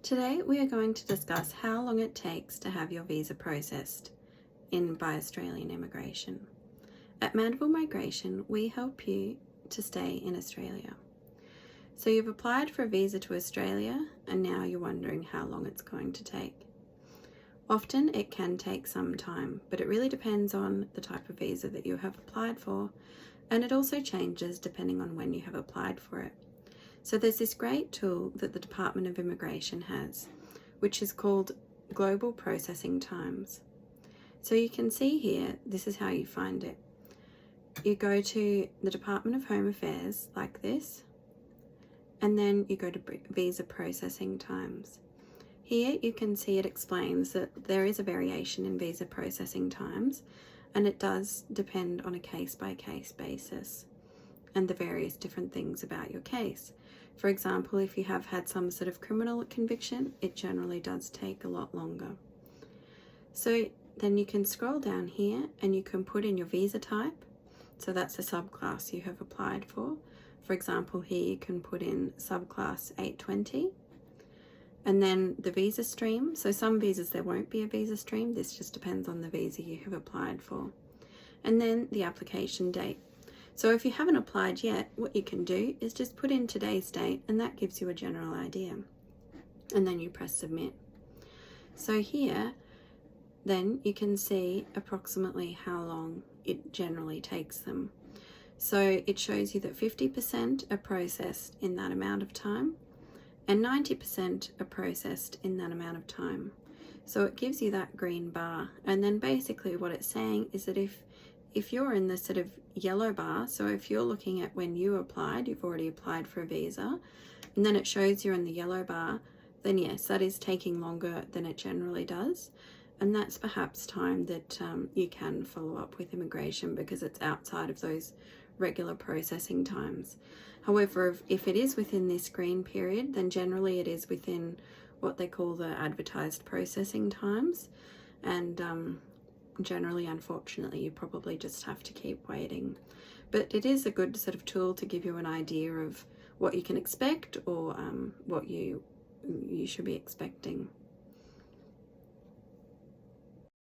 Today we are going to discuss how long it takes to have your visa processed by Australian immigration. At Mandeville Migration, we help you to stay in Australia. So you've applied for a visa to Australia and now you're wondering how long it's going to take. Often it can take some time, but it really depends on the type of visa that you have applied for, and it also changes depending on when you have applied for it. So there's this great tool that the Department of Immigration has, which is called Global Processing Times. So you can see here, this is how you find it. You go to the Department of Home Affairs like this, and then you go to Visa Processing Times. Here you can see it explains that there is a variation in visa processing times, and it does depend on a case-by-case basis and the various different things about your case. For example, if you have had some sort of criminal conviction, it generally does take a lot longer. So then you can scroll down here and you can put in your visa type. So that's a subclass you have applied for. For example, here you can put in subclass 820. And then the visa stream. So some visas there won't be a visa stream. This just depends on the visa you have applied for. And then the application date. So if you haven't applied yet, what you can do is just put in today's date, and that gives you a general idea. And then you press submit. So here, then you can see approximately how long it generally takes them. So it shows you that 50% are processed in that amount of time, and 90% are processed in that amount of time. So it gives you that green bar. And then basically what it's saying is that if you're in the sort of yellow bar, so if you're looking at when you applied, you've already applied for a visa, and then it shows you're in the yellow bar, then yes, that is taking longer than it generally does. And that's perhaps time that you can follow up with immigration because it's outside of those regular processing times. However, if it is within this green period, then generally it is within what they call the advertised processing times. And generally, unfortunately, you probably just have to keep waiting. But it is a good sort of tool to give you an idea of what you can expect or what you should be expecting.